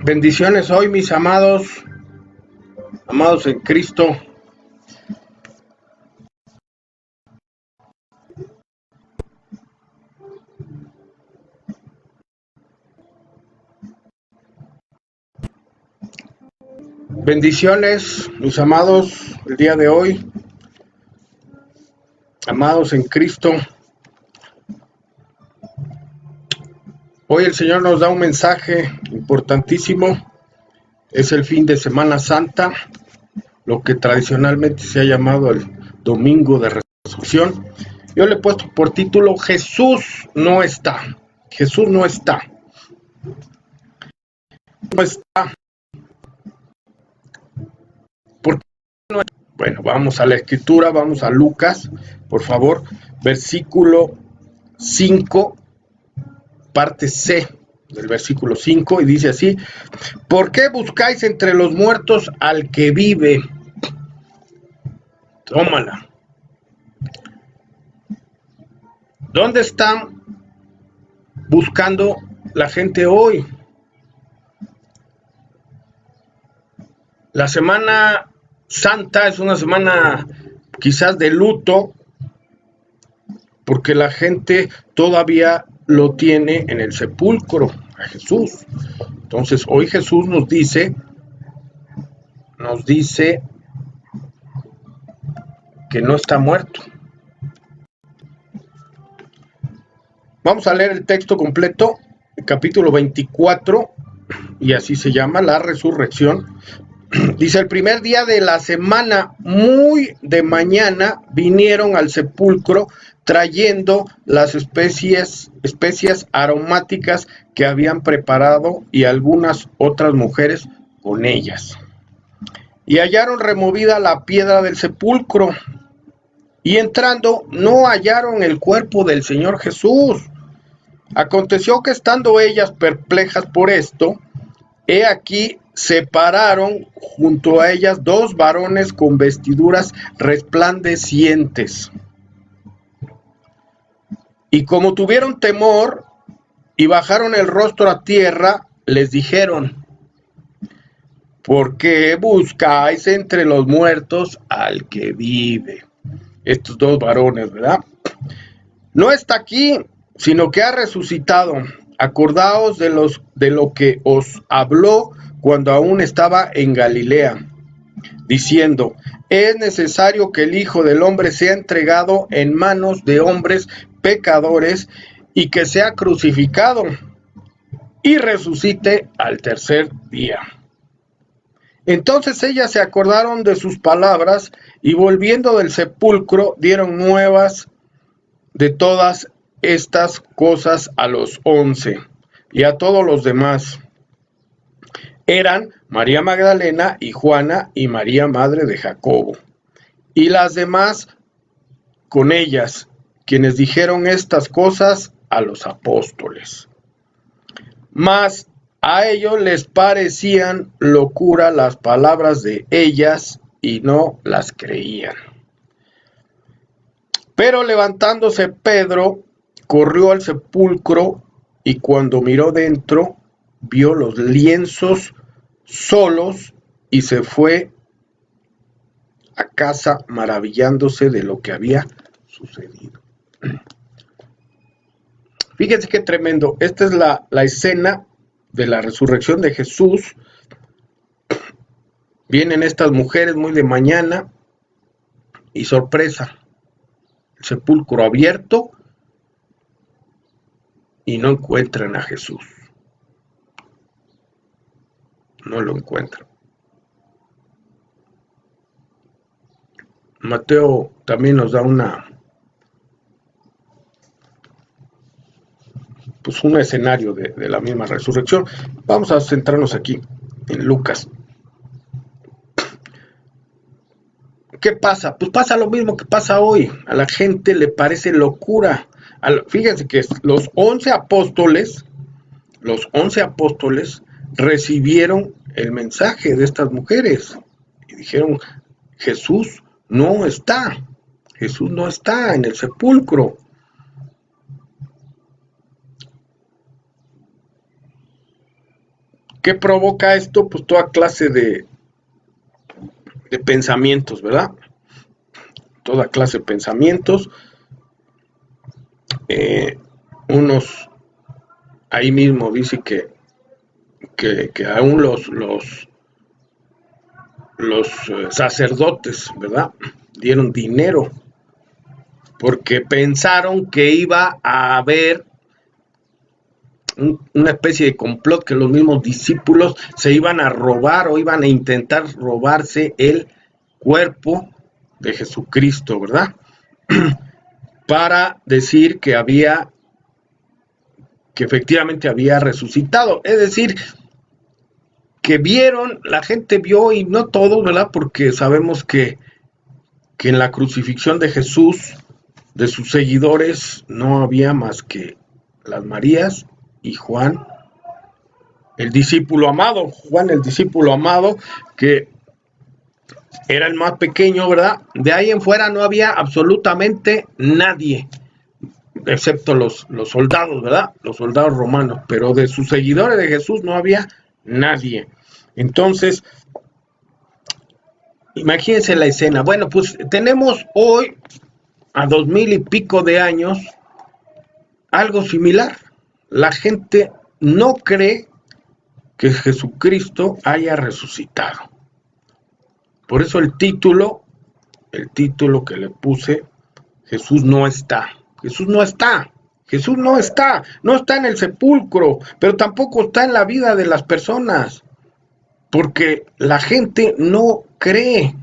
Bendiciones hoy, mis amados en Cristo. Bendiciones, mis amados, el día de hoy, amados en Cristo. Hoy el Señor nos da un mensaje importantísimo. Es el fin de Semana Santa, lo que tradicionalmente se ha llamado el Domingo de Resurrección. Yo le he puesto por título Jesús no está. Jesús no está. No está. ¿Por qué no está? Bueno, vamos a la Escritura, vamos a Lucas, por favor, versículo 5, parte C del versículo 5, y dice así: ¿por qué buscáis entre los muertos al que vive? Tómala. ¿Dónde están buscando la gente hoy? La Semana Santa es una semana quizás de luto, porque la gente todavía lo tiene en el sepulcro, a Jesús. Entonces hoy Jesús nos dice que no está muerto. Vamos a leer el texto completo, el capítulo 24, y así se llama, la resurrección. Dice: el primer día de la semana, muy de mañana, vinieron al sepulcro trayendo las especias aromáticas que habían preparado, y algunas otras mujeres con ellas. Y hallaron removida la piedra del sepulcro, y entrando no hallaron el cuerpo del Señor Jesús. Aconteció que, estando ellas perplejas por esto, he aquí se pararon junto a ellas dos varones con vestiduras resplandecientes. Y como tuvieron temor y bajaron el rostro a tierra, les dijeron: ¿por qué buscáis entre los muertos al que vive? Estos dos varones, ¿verdad? No está aquí, sino que ha resucitado. Acordaos de lo que os habló cuando aún estaba en Galilea, diciendo: es necesario que el Hijo del Hombre sea entregado en manos de hombres pecadores, y que sea crucificado, y resucite al tercer día. Entonces ellas se acordaron de sus palabras, y volviendo del sepulcro dieron nuevas de todas estas cosas a los 11 y a todos los demás. Eran María Magdalena y Juana y María, madre de Jacobo, y las demás con ellas, quienes dijeron estas cosas a los apóstoles. Mas a ellos les parecían locura las palabras de ellas, y no las creían. Pero levantándose Pedro, corrió al sepulcro, y cuando miró dentro, vio los lienzos solos, y se fue a casa maravillándose de lo que había sucedido. Fíjense qué tremendo. Esta es la escena de la resurrección de Jesús. Vienen estas mujeres muy de mañana, y sorpresa, el sepulcro abierto, y no encuentran a Jesús. No lo encuentran. Mateo también nos da un escenario de la misma resurrección. Vamos a centrarnos aquí en Lucas. ¿Qué pasa? Pues pasa lo mismo que pasa hoy. A la gente le parece locura. Fíjense que los 11 apóstoles recibieron el mensaje de estas mujeres y dijeron: Jesús no está en el sepulcro. ¿Qué provoca esto? Pues toda clase de pensamientos, ¿verdad? Toda clase de pensamientos. Unos, ahí mismo dice que aún los sacerdotes, ¿verdad? Dieron dinero porque pensaron que iba a haber una especie de complot, que los mismos discípulos se iban a robar o iban a intentar robarse el cuerpo de Jesucristo, ¿verdad? Para decir que efectivamente había resucitado. Es decir, que vieron, la gente vio, y no todos, ¿verdad? Porque sabemos que en la crucifixión de Jesús, de sus seguidores, no había más que las Marías y Juan, el discípulo amado, que era el más pequeño, ¿verdad? De ahí en fuera no había absolutamente nadie, excepto los soldados, ¿verdad? Los soldados romanos, pero de sus seguidores de Jesús no había nadie. Entonces, imagínense la escena. Bueno, pues tenemos hoy, a 2000 y pico de años, algo similar. La gente no cree que Jesucristo haya resucitado. Por eso el título que le puse, Jesús no está. Jesús no está. Jesús no está. No está en el sepulcro, pero tampoco está en la vida de las personas. Porque la gente no cree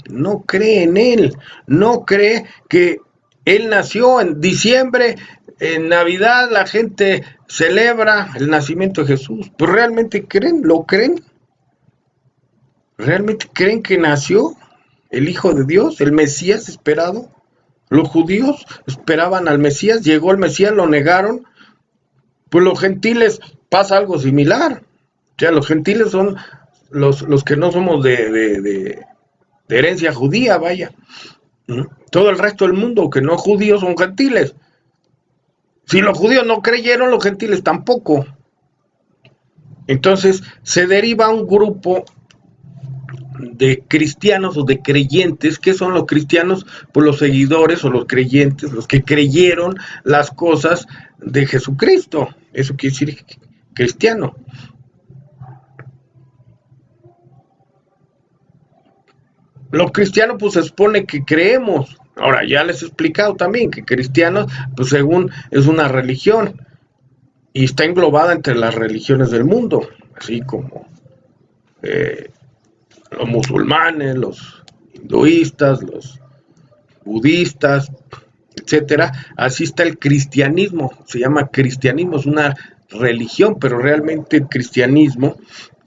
en Él. No cree que Él nació en diciembre. En Navidad la gente celebra el nacimiento de Jesús. ¿Pero realmente creen? ¿Lo creen? ¿Realmente creen que nació el Hijo de Dios, el Mesías esperado? Los judíos esperaban al Mesías, llegó el Mesías, lo negaron. Pues los gentiles pasa algo similar. O sea, los gentiles son los que no somos de herencia judía, vaya. Todo el resto del mundo que no es judío son gentiles. Si los judíos no creyeron, los gentiles tampoco. Entonces se deriva un grupo de cristianos o de creyentes. ¿Qué son los cristianos? Pues los seguidores o los creyentes, los que creyeron las cosas de Jesucristo. Eso quiere decir cristiano. Los cristianos pues se supone que creemos. Ahora ya les he explicado también que cristianos pues según es una religión y está englobada entre las religiones del mundo, así como los musulmanes, los hinduistas, los budistas, etcétera. Así está el cristianismo, se llama cristianismo, es una religión, pero realmente el cristianismo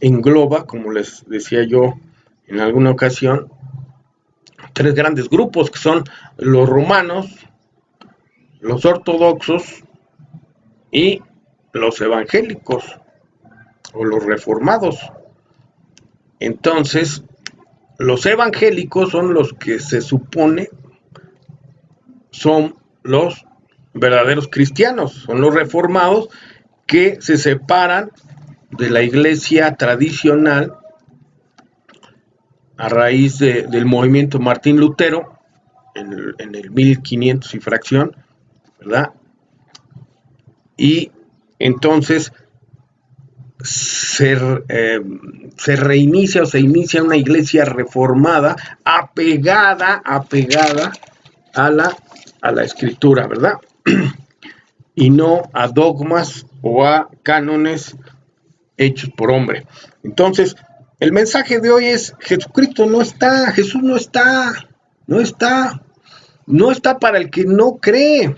engloba, como les decía yo en alguna ocasión, tres grandes grupos que son los romanos, los ortodoxos y los evangélicos o los reformados. Entonces, los evangélicos son los que se supone son los verdaderos cristianos, son los reformados que se separan de la iglesia tradicional a raíz del movimiento Martín Lutero en el 1500 y fracción, ¿verdad? Y entonces se reinicia o se inicia una iglesia reformada apegada a la escritura, ¿verdad? Y no a dogmas o a cánones hechos por hombre. Entonces, el mensaje de hoy es: Jesucristo no está, Jesús no está para el que no cree,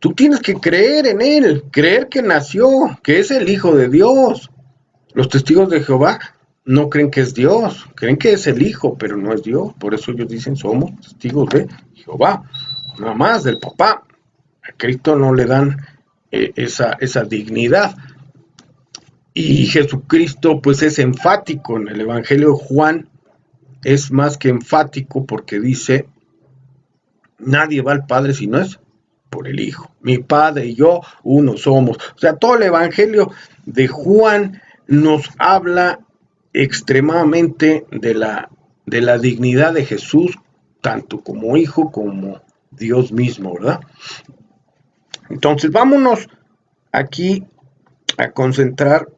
Tú tienes que creer en Él, creer que nació, que es el Hijo de Dios. Los testigos de Jehová no creen que es Dios, creen que es el Hijo, pero no es Dios. Por eso ellos dicen: somos testigos de Jehová, nada más del papá. A Cristo no le dan esa dignidad. Y Jesucristo pues es enfático. En el Evangelio de Juan es más que enfático porque dice: nadie va al Padre si no es por el Hijo. Mi Padre y yo uno somos. O sea, todo el Evangelio de Juan nos habla extremadamente de la dignidad de Jesús, tanto como Hijo como Dios mismo, ¿verdad? Entonces, vámonos aquí a concentrar.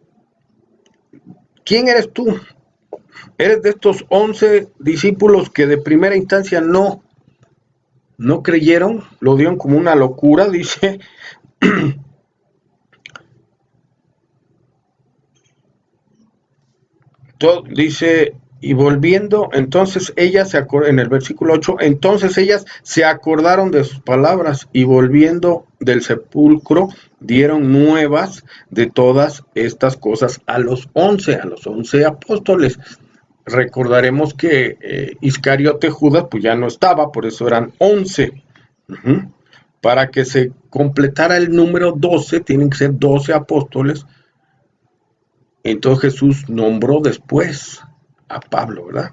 ¿Quién eres tú? ¿Eres de estos 11 discípulos que de primera instancia no creyeron? Lo dieron como una locura, dice. Dice, y volviendo, entonces ellas se acordaron, en el versículo 8, entonces ellas se acordaron de sus palabras y volviendo del sepulcro dieron nuevas de todas estas cosas a los 11 apóstoles. Recordaremos que Iscariote Judas pues ya no estaba, por eso eran 11. Para que se completara el número 12, tienen que ser 12 apóstoles. Entonces Jesús nombró después a Pablo, ¿verdad?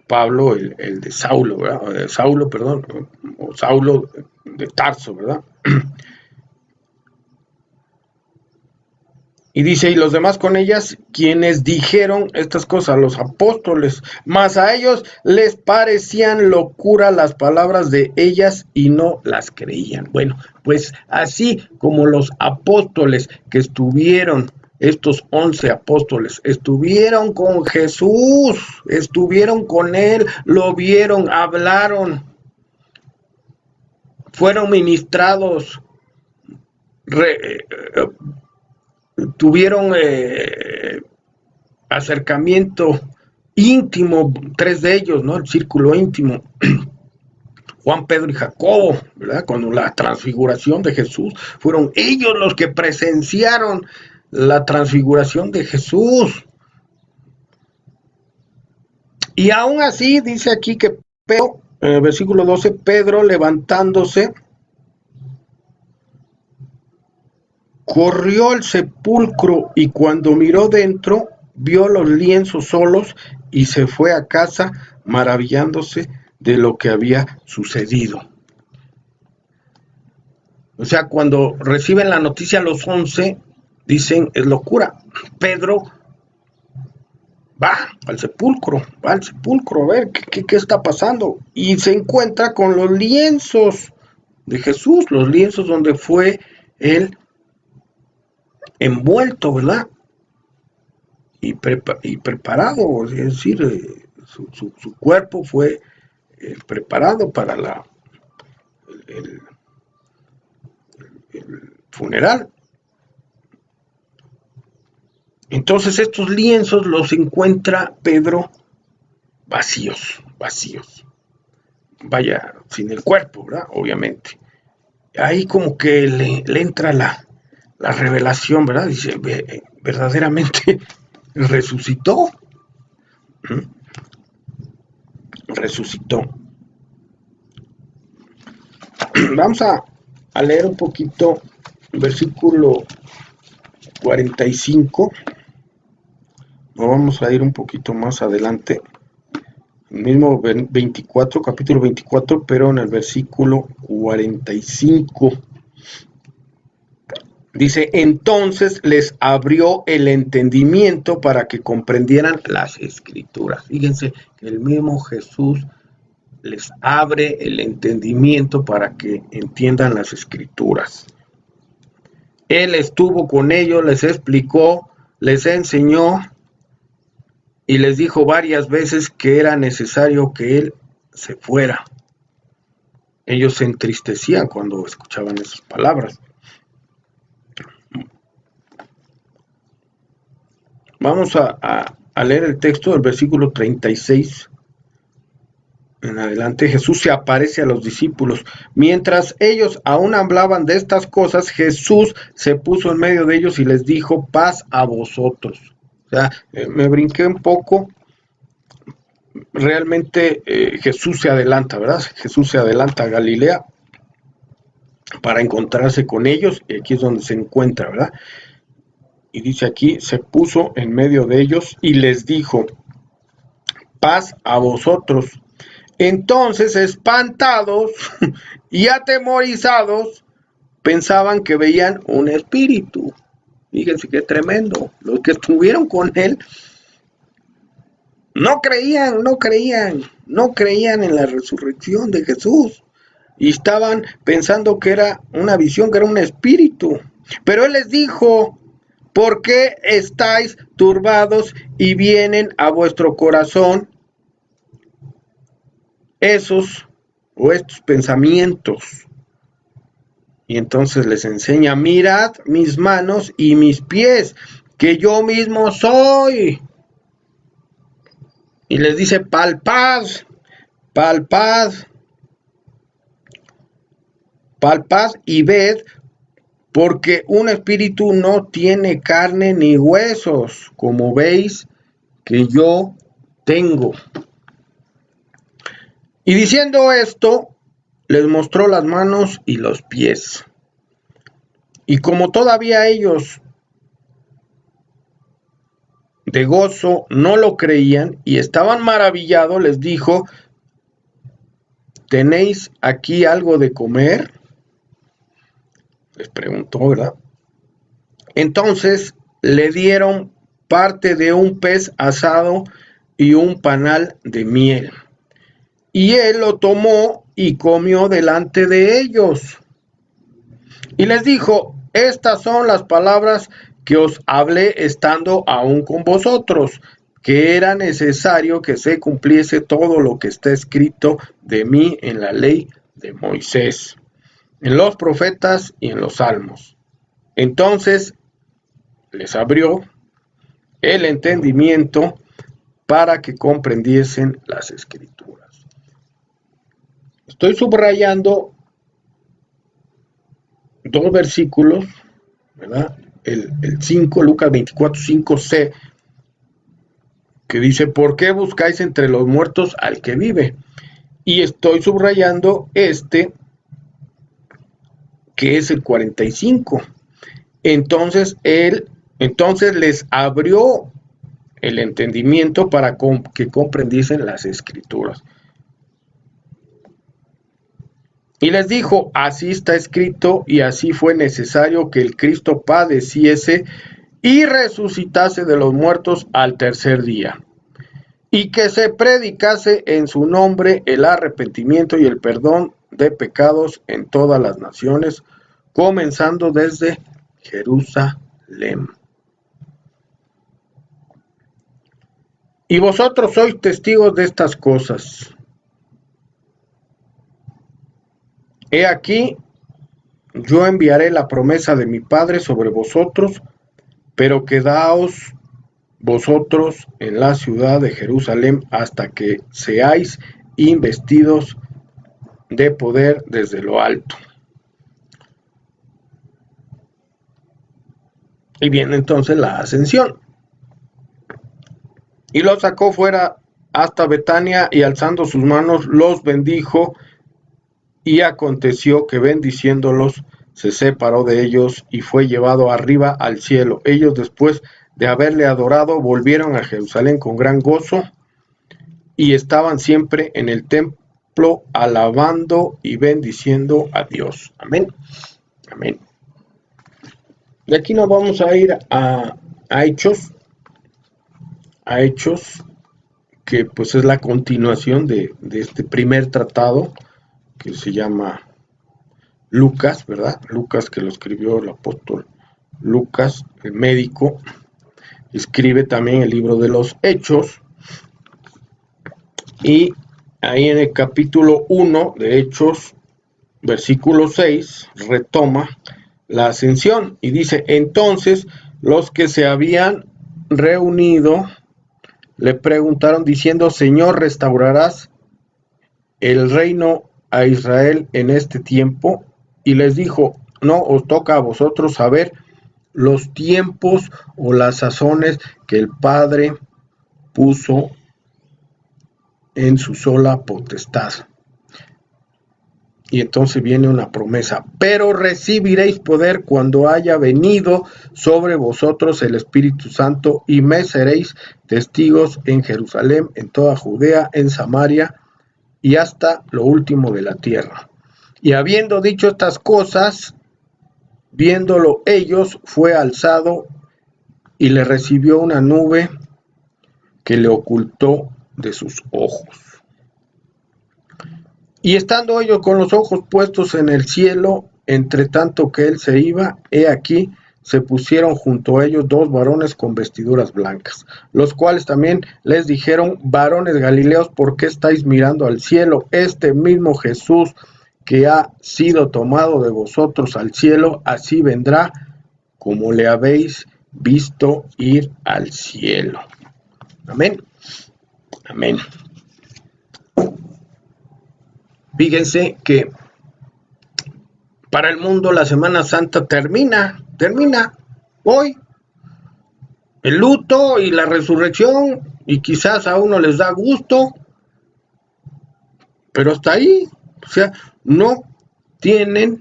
Pablo, el de Saulo, ¿verdad? Saulo de Tarso, ¿verdad? Y dice, y los demás con ellas, quienes dijeron estas cosas, los apóstoles, mas a ellos les parecían locura las palabras de ellas y no las creían. Bueno, pues así como los apóstoles que estuvieron, estos 11 apóstoles, estuvieron con Jesús, estuvieron con él, lo vieron, hablaron, fueron ministrados, tuvieron acercamiento íntimo, 3 de ellos, ¿no? El círculo íntimo, Juan, Pedro y Jacobo, ¿verdad? Cuando la transfiguración de Jesús, fueron ellos los que presenciaron la transfiguración de Jesús. Y aún así, dice aquí que Pedro, en el versículo 12, Pedro levantándose, corrió al sepulcro y cuando miró dentro, vio los lienzos solos y se fue a casa maravillándose de lo que había sucedido. O sea, cuando reciben la noticia los 11, dicen, es locura. Pedro va al sepulcro a ver qué está pasando. Y se encuentra con los lienzos de Jesús, los lienzos donde fue él envuelto, ¿verdad? Y preparado, es decir, su cuerpo fue preparado para el funeral. Entonces estos lienzos los encuentra Pedro vacíos. Vaya, sin el cuerpo, ¿verdad? Obviamente. Ahí como que le entra la revelación, ¿verdad? Dice, verdaderamente resucitó. Resucitó. Vamos a leer un poquito el versículo 45. Nos vamos a ir un poquito más adelante. El mismo 24, capítulo 24, pero en el versículo 45. Dice, entonces les abrió el entendimiento para que comprendieran las escrituras. Fíjense que el mismo Jesús les abre el entendimiento para que entiendan las escrituras. Él estuvo con ellos, les explicó, les enseñó y les dijo varias veces que era necesario que él se fuera. Ellos se entristecían cuando escuchaban esas palabras. Vamos a leer el texto del versículo 36 en adelante. Jesús se aparece a los discípulos. Mientras ellos aún hablaban de estas cosas, Jesús se puso en medio de ellos y les dijo, paz a vosotros. O sea, me brinqué un poco. Realmente Jesús se adelanta, ¿verdad? Jesús se adelanta a Galilea para encontrarse con ellos, y aquí es donde se encuentra, ¿verdad? Y dice aquí, se puso en medio de ellos y les dijo, paz a vosotros. Entonces, espantados y atemorizados, pensaban que veían un espíritu. Fíjense qué tremendo. Los que estuvieron con él no creían en la resurrección de Jesús. Y estaban pensando que era una visión, que era un espíritu. Pero él les dijo: ¿por qué estáis turbados y vienen a vuestro corazón estos pensamientos? Y entonces les enseña: mirad mis manos y mis pies, que yo mismo soy. Y les dice: palpad y ved, porque un espíritu no tiene carne ni huesos, como veis que yo tengo. Y diciendo esto, les mostró las manos y los pies. Y como todavía ellos de gozo no lo creían y estaban maravillados, les dijo: ¿tenéis aquí algo de comer? Les preguntó, ¿verdad? Entonces le dieron parte de un pez asado y un panal de miel. Y él lo tomó y comió delante de ellos. Y les dijo: estas son las palabras que os hablé estando aún con vosotros, que era necesario que se cumpliese todo lo que está escrito de mí en la ley de Moisés, en los profetas y en los salmos. Entonces les abrió el entendimiento para que comprendiesen las escrituras. Estoy subrayando dos versículos, ¿verdad? El 5, Lucas 24, 5c, que dice: ¿por qué buscáis entre los muertos al que vive? Y estoy subrayando que es el 45. Entonces les abrió el entendimiento para que comprendiesen las escrituras. Y les dijo: así está escrito, y así fue necesario que el Cristo padeciese y resucitase de los muertos al tercer día, y que se predicase en su nombre el arrepentimiento y el perdón de pecados en todas las naciones, comenzando desde Jerusalén. Y vosotros sois testigos de estas cosas. He aquí, yo enviaré la promesa de mi Padre sobre vosotros, pero quedaos vosotros en la ciudad de Jerusalén hasta que seáis investidos de poder desde lo alto. Y viene entonces la ascensión. Y los sacó fuera hasta Betania, y alzando sus manos los bendijo. Y aconteció que bendiciéndolos se separó de ellos y fue llevado arriba al cielo. Ellos, después de haberle adorado, volvieron a Jerusalén con gran gozo y estaban siempre en el templo alabando y bendiciendo a Dios. Amén. Amén. De aquí nos vamos a ir a Hechos, que pues es la continuación de este primer tratado, que se llama Lucas, ¿verdad? Lucas, que lo escribió el apóstol Lucas, el médico. Escribe también el libro de los Hechos. Y ahí en el capítulo 1 de Hechos, versículo 6, retoma la ascensión y dice: entonces los que se habían reunido le preguntaron diciendo: Señor, ¿restaurarás el reino a Israel en este tiempo? Y les dijo: no os toca a vosotros saber los tiempos o las sazones que el Padre puso en su sola potestad. Y entonces viene una promesa: pero recibiréis poder cuando haya venido sobre vosotros el Espíritu Santo, y me seréis testigos en Jerusalén, en toda Judea, en Samaria y hasta lo último de la tierra. Y habiendo dicho estas cosas, viéndolo ellos, fue alzado y le recibió una nube que le ocultó de sus ojos. Y estando ellos con los ojos puestos en el cielo, entre tanto que él se iba, he aquí, se pusieron junto a ellos 2 varones con vestiduras blancas, los cuales también les dijeron: varones Galileos, ¿por qué estáis mirando al cielo? Este mismo Jesús que ha sido tomado de vosotros al cielo, así vendrá como le habéis visto ir al cielo. Amén. Amén. Fíjense que para el mundo la Semana Santa termina hoy. El luto y la resurrección, y quizás a uno les da gusto, pero hasta ahí. O sea, no tienen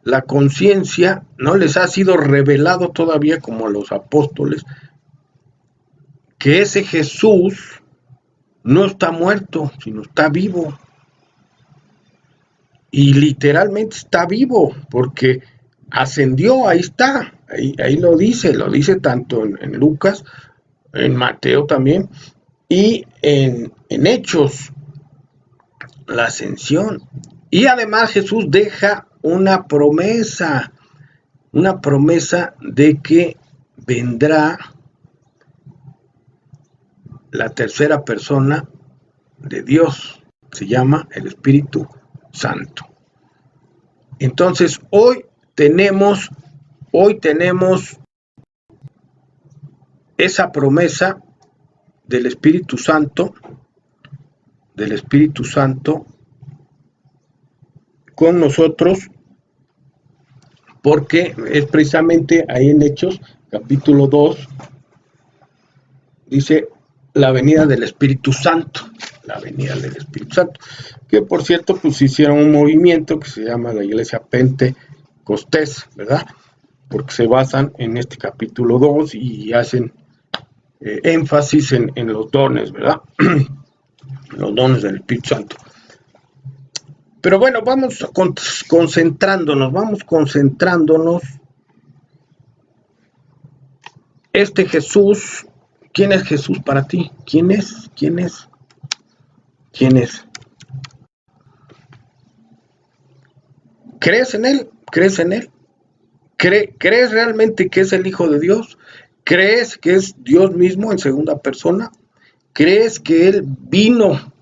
la conciencia, no les ha sido revelado todavía como a los apóstoles, que ese Jesús no está muerto, sino está vivo. Y literalmente está vivo, porque ascendió, ahí está, ahí lo dice tanto en Lucas, en Mateo también, y en Hechos, la ascensión. Y además Jesús deja una promesa de que vendrá la tercera persona de Dios, se llama el Espíritu Santo. Entonces hoy tenemos esa promesa del Espíritu Santo con nosotros, porque es precisamente ahí en Hechos capítulo 2 dice la venida del Espíritu Santo, que por cierto pues hicieron un movimiento que se llama la Iglesia Pentecostés, ¿verdad? Porque se basan en este capítulo 2 y hacen énfasis en los dones, ¿verdad? Los dones del Espíritu Santo. Pero bueno, vamos concentrándonos. Este Jesús, ¿quién es Jesús para ti? ¿Quién es? ¿Crees en Él? ¿Crees realmente que es el Hijo de Dios? ¿Crees que es Dios mismo en segunda persona? ¿Crees que Él vino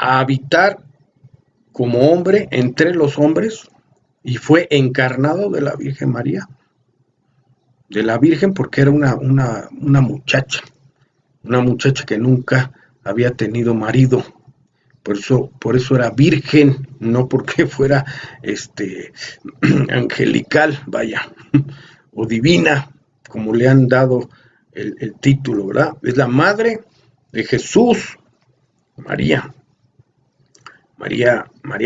a habitar como hombre entre los hombres y fue encarnado de la Virgen María? De la Virgen, porque era una muchacha que nunca había tenido marido. Por eso era virgen, no porque fuera angelical, vaya, o divina, como le han dado el título, ¿verdad? Es la madre de Jesús, María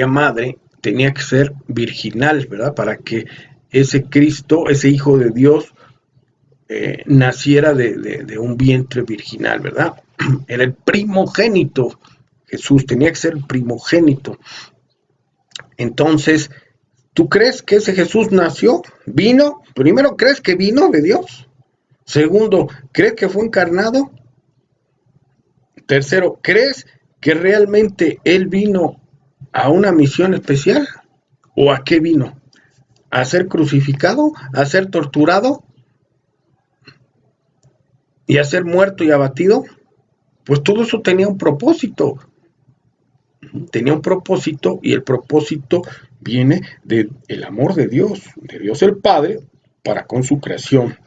madre, tenía que ser virginal, ¿verdad? Para que ese Cristo, ese Hijo de Dios, naciera de un vientre virginal, ¿verdad? Era el primogénito. Jesús tenía que ser primogénito. Entonces, ¿tú crees que ese Jesús nació? ¿Vino? Primero, ¿crees que vino de Dios? Segundo, ¿crees que fue encarnado? Tercero, ¿crees que realmente Él vino a una misión especial? ¿O a qué vino? ¿A ser crucificado? ¿A ser torturado? ¿Y a ser muerto y abatido? Pues todo eso tenía un propósito. Y el propósito viene del amor de Dios el Padre para con su creación.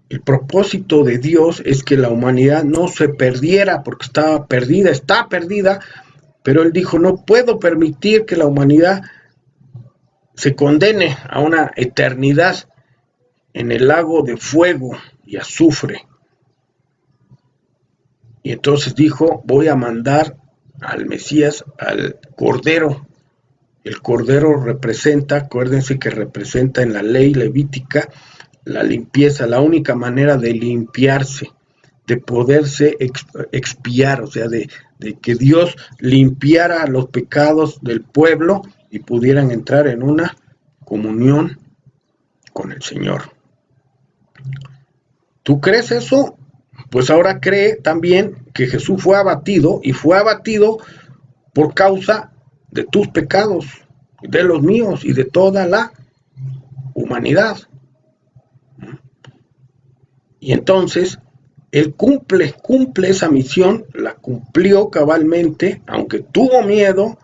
El propósito de Dios es que la humanidad no se perdiera, porque está perdida, pero Él dijo: no puedo permitir que la humanidad se condene a una eternidad en el lago de fuego y azufre. Y entonces dijo: voy a mandar al Mesías, al Cordero. El Cordero representa, acuérdense que representa en la ley levítica la limpieza, la única manera de limpiarse de poderse expiar, o sea, de que Dios limpiara los pecados del pueblo y pudieran entrar en una comunión con el Señor. ¿Tú crees eso? Pues ahora cree también que Jesús fue abatido, y fue abatido por causa de tus pecados, de los míos y de toda la humanidad. Y entonces Él cumple esa misión, la cumplió cabalmente, aunque tuvo miedo,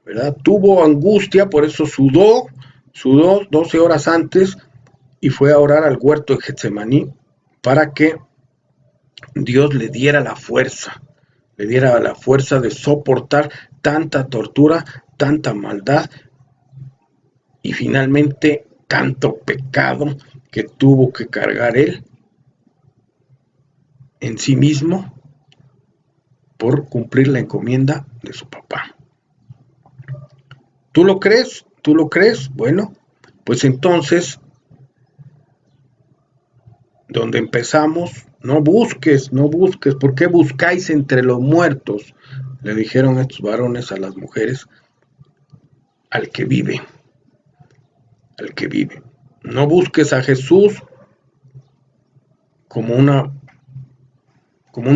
¿verdad? Tuvo angustia, por eso sudó 12 horas antes y fue a orar al huerto de Getsemaní para que Dios le diera la fuerza de soportar tanta tortura, tanta maldad y finalmente tanto pecado que tuvo que cargar Él en sí mismo por cumplir la encomienda de su papá. ¿Tú lo crees? ¿Tú lo crees? Bueno, pues entonces, donde empezamos, no busques, ¿por qué buscáis entre los muertos? Le dijeron estos varones a las mujeres, al que vive. No busques a Jesús como un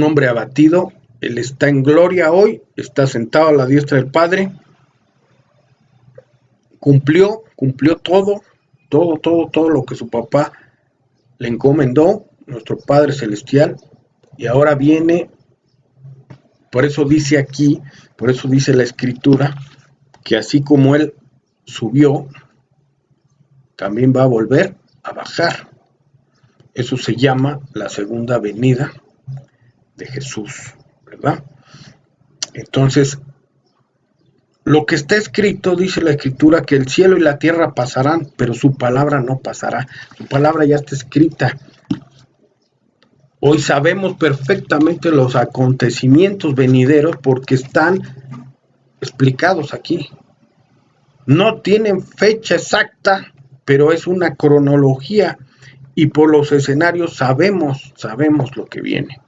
hombre abatido. Él está en gloria hoy, está sentado a la diestra del Padre, cumplió todo lo que su papá le encomendó, nuestro Padre Celestial, y ahora viene, por eso dice la Escritura, que así como Él subió, también va a volver a bajar. Eso se llama la segunda venida de Jesús, ¿verdad? Entonces, lo que está escrito, dice la Escritura, que el cielo y la tierra pasarán, pero su palabra no pasará. Su palabra ya está escrita. Hoy sabemos perfectamente los acontecimientos venideros porque están explicados aquí. No tienen fecha exacta, pero es una cronología y por los escenarios sabemos lo que viene.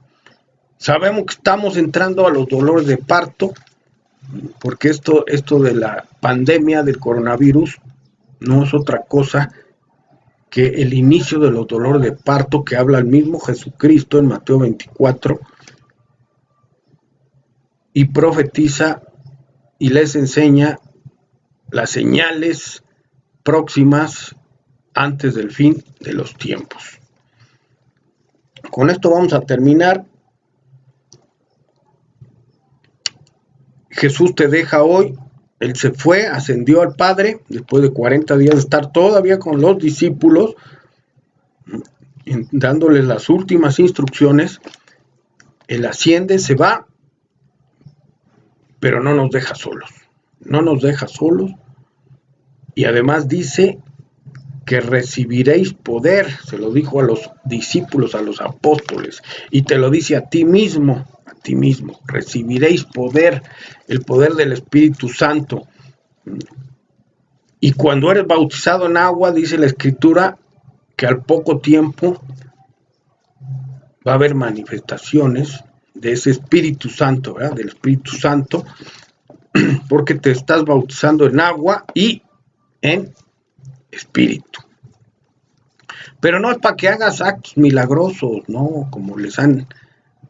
Sabemos que estamos entrando a los dolores de parto, porque esto de la pandemia del coronavirus no es otra cosa que el inicio de los dolores de parto que habla el mismo Jesucristo en Mateo 24 y profetiza y les enseña las señales próximas antes del fin de los tiempos. Con esto vamos a terminar. Jesús te deja hoy. Él se fue, ascendió al Padre, después de 40 días de estar todavía con los discípulos, dándoles las últimas instrucciones. Él asciende, se va, pero no nos deja solos. No nos deja solos. Y además dice que recibiréis poder, se lo dijo a los discípulos, a los apóstoles, y te lo dice a ti mismo, recibiréis poder, el poder del Espíritu Santo. Y cuando eres bautizado en agua, dice la Escritura, que al poco tiempo va a haber manifestaciones de ese Espíritu Santo, ¿verdad? Del Espíritu Santo, porque te estás bautizando en agua y en Espíritu. Pero no es para que hagas actos milagrosos, no, como les han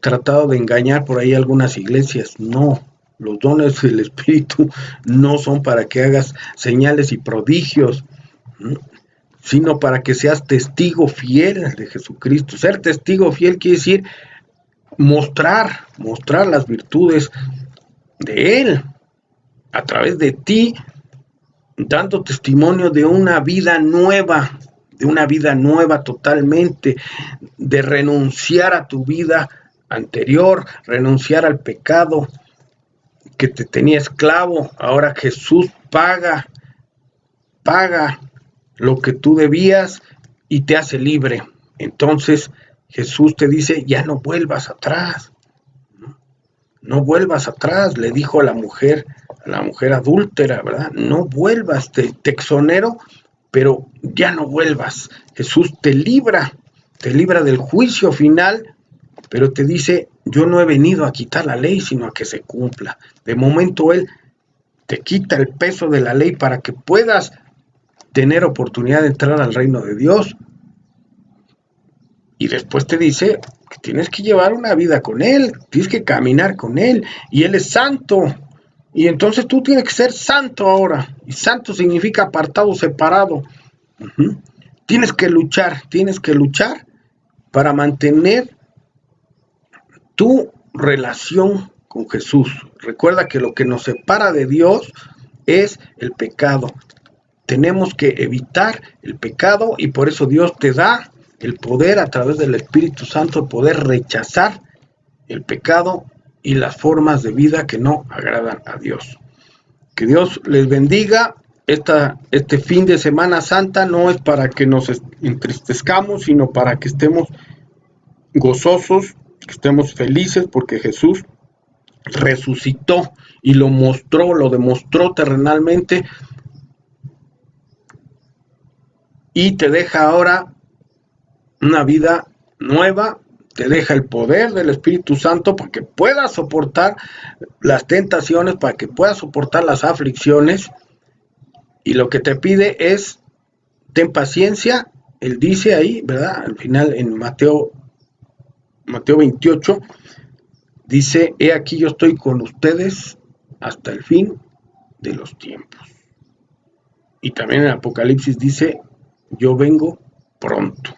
tratado de engañar por ahí algunas iglesias. No, los dones del Espíritu no son para que hagas señales y prodigios, sino para que seas testigo fiel de Jesucristo. Ser testigo fiel quiere decir mostrar las virtudes de Él a través de ti, dando testimonio de una vida nueva totalmente, de renunciar a tu vida anterior, renunciar al pecado que te tenía esclavo. Ahora Jesús paga lo que tú debías y te hace libre. Entonces Jesús te dice, ya no vuelvas atrás, no vuelvas atrás, le dijo a la mujer adúltera, ¿verdad? No vuelvas, te exonero, pero ya no vuelvas. Jesús te libra del juicio final pero te dice, yo no he venido a quitar la ley, sino a que se cumpla. De momento Él te quita el peso de la ley para que puedas tener oportunidad de entrar al reino de Dios. Y después te dice que tienes que llevar una vida con Él, tienes que caminar con Él, y Él es santo. Y entonces tú tienes que ser santo ahora. Y santo significa apartado, separado. Tienes que luchar para mantener tu relación con Jesús. Recuerda que lo que nos separa de Dios es el pecado. Tenemos que evitar el pecado y por eso Dios te da el poder a través del Espíritu Santo, poder rechazar el pecado y las formas de vida que no agradan a Dios. Que Dios les bendiga. Este fin de Semana Santa no es para que nos entristezcamos, sino para que estemos gozosos, que estemos felices, porque Jesús resucitó y lo demostró terrenalmente, y te deja ahora una vida nueva, te deja el poder del Espíritu Santo para que puedas soportar las tentaciones, para que puedas soportar las aflicciones, y lo que te pide es, ten paciencia. Él dice ahí, ¿verdad? Al final en Mateo 28, dice, he aquí yo estoy con ustedes hasta el fin de los tiempos. Y también en Apocalipsis dice, yo vengo pronto.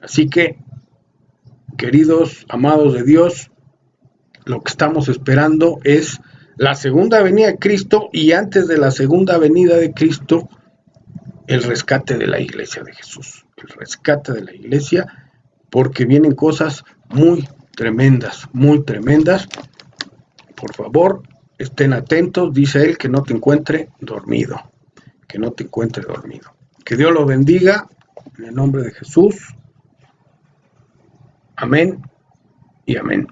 Así que, queridos amados de Dios, lo que estamos esperando es la segunda venida de Cristo, y antes de la segunda venida de Cristo, el rescate de la iglesia de Jesús. El rescate de la iglesia, porque vienen cosas muy tremendas, muy tremendas. Por favor, estén atentos. Dice él que no te encuentre dormido. Que no te encuentre dormido. Que Dios lo bendiga en el nombre de Jesús. Amén y amén.